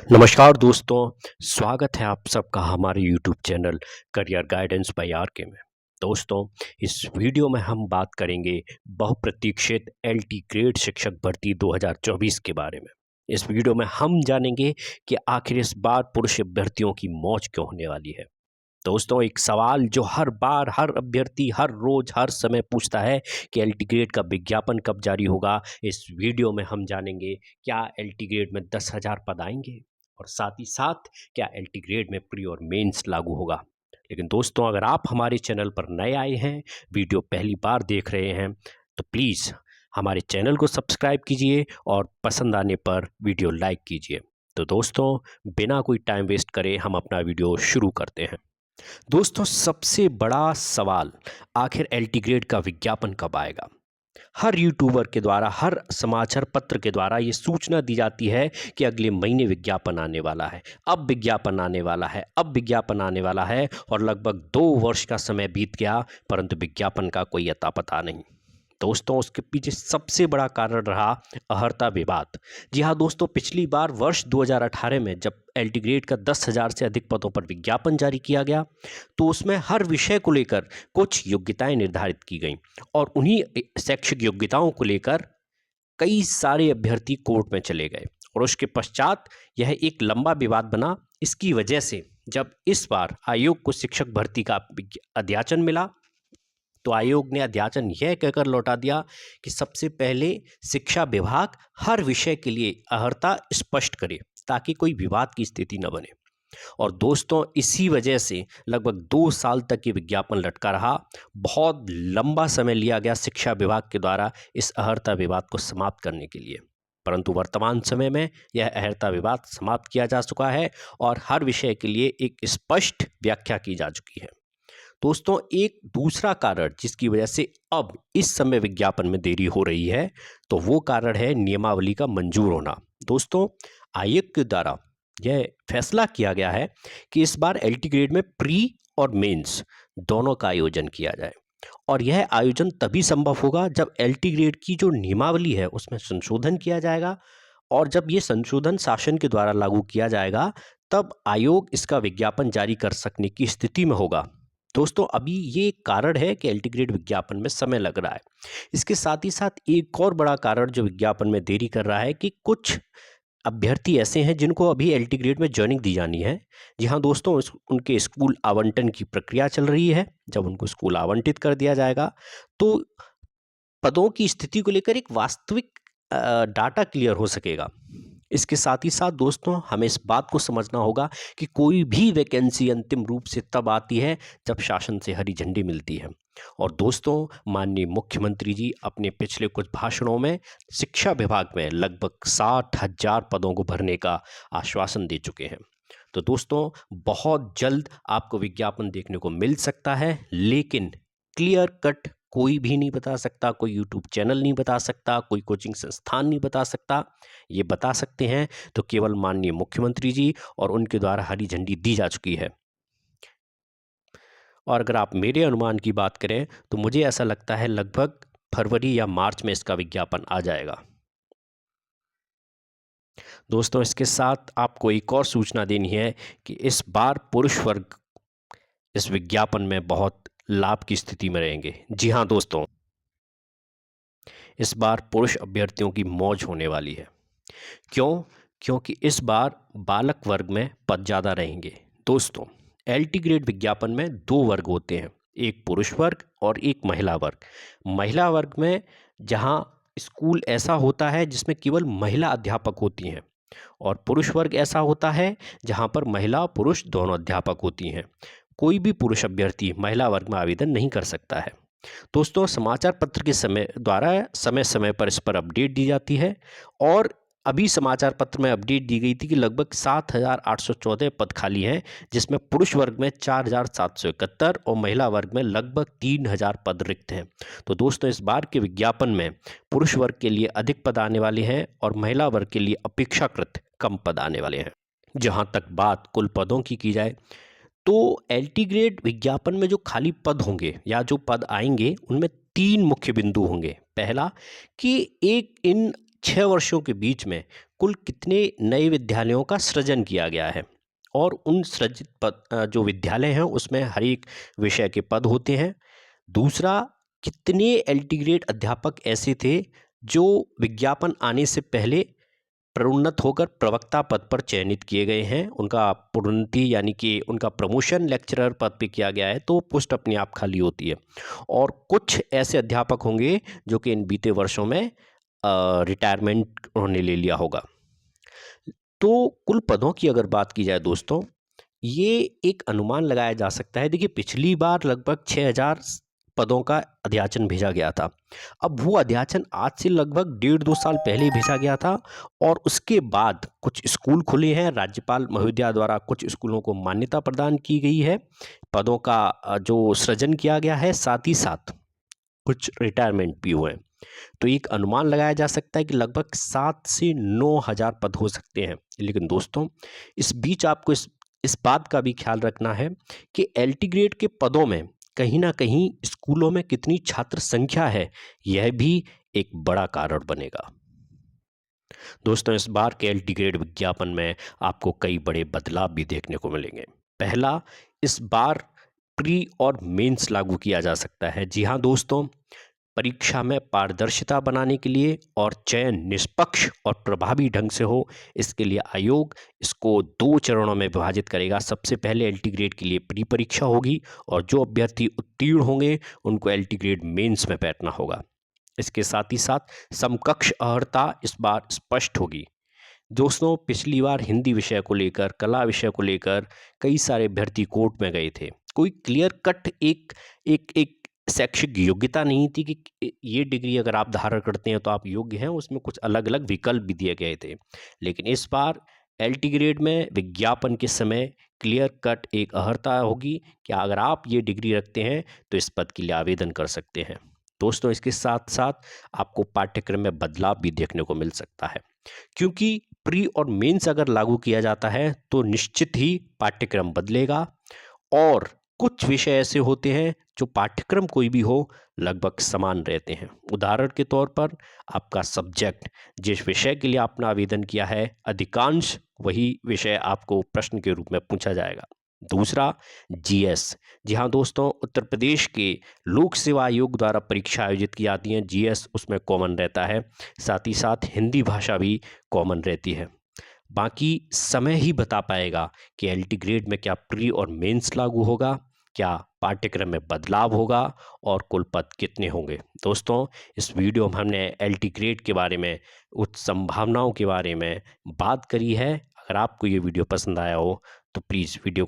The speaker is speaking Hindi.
नमस्कार दोस्तों, स्वागत है आप सबका हमारे YouTube channel career guidance bye R K में। दोस्तों, इस वीडियो में हम बात करेंगे बहुप्रतीक्षित एलटी ग्रेड शिक्षक भर्ती 2024 के बारे में। इस वीडियो में हम जानेंगे कि आखिर इस बार पुरुष अभ्यर्थियों की मौज क्यों होने वाली है। दोस्तों, एक सवाल जो हर बार हर अभ्यर्थी हर रोज हर समय पूछता है कि एलटी ग्रेड का विज्ञापन कब जारी होगा। इस वीडियो में हम जानेंगे क्या एलटी ग्रेड में 10,000 पद आएंगे और साथ ही साथ क्या एलटी ग्रेड में प्री और मेंस लागू होगा। लेकिन दोस्तों, अगर आप हमारे चैनल पर नए आए हैं, वीडियो पहली बार देख रहे हैं, तो प्लीज़ हमारे चैनल को सब्सक्राइब कीजिए और पसंद आने पर वीडियो लाइक कीजिए। तो दोस्तों, बिना कोई टाइम वेस्ट करे हम अपना वीडियो शुरू करते हैं। दोस्तों, सबसे बड़ा सवाल, आखिर एलटी ग्रेड का विज्ञापन कब आएगा। हर यूट्यूबर के द्वारा, हर समाचार पत्र के द्वारा ये सूचना दी जाती है कि अगले महीने विज्ञापन आने वाला है, अब विज्ञापन आने वाला है, अब विज्ञापन आने वाला है, और लगभग 2 वर्ष का समय बीत गया परंतु विज्ञापन का कोई अता पता नहीं। दोस्तों, उसके पीछे सबसे बड़ा कारण रहा अहर्ता विवाद। जी हाँ दोस्तों, पिछली बार वर्ष 2018 में जब एलटी ग्रेड का 10,000 से अधिक पदों पर विज्ञापन जारी किया गया, तो उसमें हर विषय को लेकर कुछ योग्यताएं निर्धारित की गईं और उन्हीं शैक्षिक योग्यताओं को लेकर कई सारे अभ्यर्थी कोर्ट में चले गए और उसके पश्चात यह एक लंबा विवाद बना। इसकी वजह से जब इस बार आयोग को शिक्षक भर्ती का अध्याचन मिला, तो आयोग ने अध्याचन यह कहकर लौटा दिया कि सबसे पहले शिक्षा विभाग हर विषय के लिए अहर्ता स्पष्ट करे ताकि कोई विवाद की स्थिति न बने। और दोस्तों, इसी वजह से लगभग 2 साल तक ये विज्ञापन लटका रहा। बहुत लंबा समय लिया गया शिक्षा विभाग के द्वारा इस अहर्ता विवाद को समाप्त करने के लिए, परंतु वर्तमान समय में यह अहर्ता विवाद समाप्त किया जा चुका है और हर विषय के लिए एक स्पष्ट व्याख्या की जा चुकी है। दोस्तों, एक दूसरा कारण जिसकी वजह से अब इस समय विज्ञापन में देरी हो रही है, तो वो कारण है नियमावली का मंजूर होना। दोस्तों, आयोग के द्वारा यह फैसला किया गया है कि इस बार एलटी ग्रेड में प्री और मेंस दोनों का आयोजन किया जाए, और यह आयोजन तभी संभव होगा जब एलटी ग्रेड की जो नियमावली है उसमें संशोधन किया जाएगा, और जब ये संशोधन शासन के द्वारा लागू किया जाएगा तब आयोग इसका विज्ञापन जारी कर सकने की स्थिति में होगा। दोस्तों, अभी ये कारण है कि एलटी ग्रेड विज्ञापन में समय लग रहा है। इसके साथ ही साथ एक और बड़ा कारण जो विज्ञापन में देरी कर रहा है कि कुछ अभ्यर्थी ऐसे हैं जिनको अभी एलटी ग्रेड में जॉइनिंग दी जानी है। जी हाँ दोस्तों, उनके स्कूल आवंटन की प्रक्रिया चल रही है। जब उनको स्कूल आवंटित कर दिया जाएगा तो पदों की स्थिति को लेकर एक वास्तविक डाटा क्लियर हो सकेगा। इसके साथ ही साथ दोस्तों, हमें इस बात को समझना होगा कि कोई भी वैकेंसी अंतिम रूप से तब आती है जब शासन से हरी झंडी मिलती है। और दोस्तों, माननीय मुख्यमंत्री जी अपने पिछले कुछ भाषणों में शिक्षा विभाग में लगभग 60,000 पदों को भरने का आश्वासन दे चुके हैं। तो दोस्तों, बहुत जल्द आपको विज्ञापन देखने को मिल सकता है, लेकिन क्लियर कट कोई भी नहीं बता सकता, कोई यूट्यूब चैनल नहीं बता सकता, कोई कोचिंग संस्थान नहीं बता सकता। ये बता सकते हैं तो केवल माननीय मुख्यमंत्री जी, और उनके द्वारा हरी झंडी दी जा चुकी है। और अगर आप मेरे अनुमान की बात करें तो मुझे ऐसा लगता है लगभग फरवरी या मार्च में इसका विज्ञापन आ जाएगा। दोस्तों, इसके साथ आपको एक और सूचना देनी है कि इस बार पुरुष वर्ग इस विज्ञापन में बहुत लाभ की स्थिति में रहेंगे। जी हाँ दोस्तों, इस बार पुरुष अभ्यर्थियों की मौज होने वाली है। क्यों? क्योंकि इस बार बालक वर्ग में पद ज़्यादा रहेंगे। दोस्तों, एलटी ग्रेड विज्ञापन में 2 वर्ग होते हैं, एक पुरुष वर्ग और एक महिला वर्ग। महिला वर्ग में जहां स्कूल ऐसा होता है जिसमें केवल महिला अध्यापक होती हैं, और पुरुष वर्ग ऐसा होता है जहां पर महिला और पुरुष दोनों अध्यापक होती हैं। कोई भी पुरुष अभ्यर्थी महिला वर्ग में आवेदन नहीं कर सकता है। दोस्तों, समाचार पत्र के समय समय पर इस पर अपडेट दी जाती है, और अभी समाचार पत्र में अपडेट दी गई थी कि लगभग 7,814 पद खाली हैं, जिसमें पुरुष वर्ग में 4,771 और महिला वर्ग में लगभग 3,000 पद रिक्त हैं। तो दोस्तों, इस बार के विज्ञापन में पुरुष वर्ग के लिए अधिक पद आने वाले हैं और महिला वर्ग के लिए अपेक्षाकृत कम पद आने वाले हैं। जहाँ तक बात कुल पदों की जाए तो एलटी ग्रेड विज्ञापन में जो खाली पद होंगे या जो पद आएंगे उनमें 3 मुख्य बिंदु होंगे। पहला कि एक इन 6 वर्षों के बीच में कुल कितने नए विद्यालयों का सृजन किया गया है और उन सृजित पद जो विद्यालय हैं उसमें हर एक विषय के पद होते हैं। दूसरा, कितने एल्टीग्रेड अध्यापक ऐसे थे जो विज्ञापन आने से पहले प्रोन्नत होकर प्रवक्ता पद पर चयनित किए गए हैं, उनका प्रोन्नति यानी कि उनका प्रमोशन लेक्चरर पद पे किया गया है तो पोस्ट अपने आप खाली होती है। और कुछ ऐसे अध्यापक होंगे जो कि इन बीते वर्षों में रिटायरमेंट उन्होंने ले लिया होगा। तो कुल पदों की अगर बात की जाए दोस्तों, ये एक अनुमान लगाया जा सकता है। देखिए, पिछली बार लगभग 6000 पदों का अध्याचन भेजा गया था। अब वो अध्याचन आज से लगभग 1.5-2 साल पहले भेजा गया था और उसके बाद कुछ स्कूल खुले हैं। राज्यपाल महोदया द्वारा कुछ स्कूलों को मान्यता प्रदान की गई है। पदों का जो सृजन किया गया है, साथ ही साथ कुछ रिटायरमेंट भी हुए हैं। तो एक अनुमान लगाया जा सकता है कि लगभग 7 से 9,000 पद हो सकते हैं। लेकिन दोस्तों, इस बीच आपको इस बात का भी ख्याल रखना है कि एलटी ग्रेड के पदों में कहीं ना कहीं स्कूलों में कितनी छात्र संख्या है, यह भी एक बड़ा कारण बनेगा। दोस्तों, इस बार के एलटी ग्रेड विज्ञापन में आपको कई बड़े बदलाव भी देखने को मिलेंगे। पहला, इस बार प्री और मेंस लागू किया जा सकता है। जी हाँ दोस्तों, परीक्षा में पारदर्शिता बनाने के लिए और चयन निष्पक्ष और प्रभावी ढंग से हो, इसके लिए आयोग इसको 2 चरणों में विभाजित करेगा। सबसे पहले एलटी ग्रेड के लिए प्री परीक्षा होगी और जो अभ्यर्थी उत्तीर्ण होंगे उनको एलटी ग्रेड मेंस में बैठना होगा। इसके साथ ही साथ समकक्ष अर्हता इस बार स्पष्ट होगी। दोस्तों, पिछली बार हिंदी विषय को लेकर, कला विषय को लेकर कई सारे अभ्यर्थी कोर्ट में गए थे। कोई क्लियर कट एक एक एक शैक्षिक योग्यता नहीं थी कि ये डिग्री अगर आप धारण करते हैं तो आप योग्य हैं। उसमें कुछ अलग अलग विकल्प भी दिए गए थे। लेकिन इस बार एलटी ग्रेड में विज्ञापन के समय क्लियर कट एक अर्हता होगी कि अगर आप ये डिग्री रखते हैं तो इस पद के लिए आवेदन कर सकते हैं। दोस्तों, इसके साथ साथ आपको पाठ्यक्रम में बदलाव भी देखने को मिल सकता है, क्योंकि प्री और मेंस अगर लागू किया जाता है तो निश्चित ही पाठ्यक्रम बदलेगा। और कुछ विषय ऐसे होते हैं जो पाठ्यक्रम कोई भी हो लगभग समान रहते हैं। उदाहरण के तौर पर आपका सब्जेक्ट, जिस विषय के लिए आपने आवेदन किया है, अधिकांश वही विषय आपको प्रश्न के रूप में पूछा जाएगा। दूसरा, जीएस। जी हाँ दोस्तों, उत्तर प्रदेश के लोक सेवा आयोग द्वारा परीक्षा आयोजित की जाती है। जीएस उसमें कॉमन रहता है। साथ ही साथ हिंदी भाषा भी कॉमन रहती है। बाकी समय ही बता पाएगा कि एलटी ग्रेड में क्या प्री और मेंस लागू होगा, क्या पाठ्यक्रम में बदलाव होगा और कुल पद कितने होंगे। दोस्तों, इस वीडियो में हमने एलटी ग्रेड के बारे में, उच्च संभावनाओं के बारे में बात करी है। अगर आपको ये वीडियो पसंद आया हो तो प्लीज़ वीडियो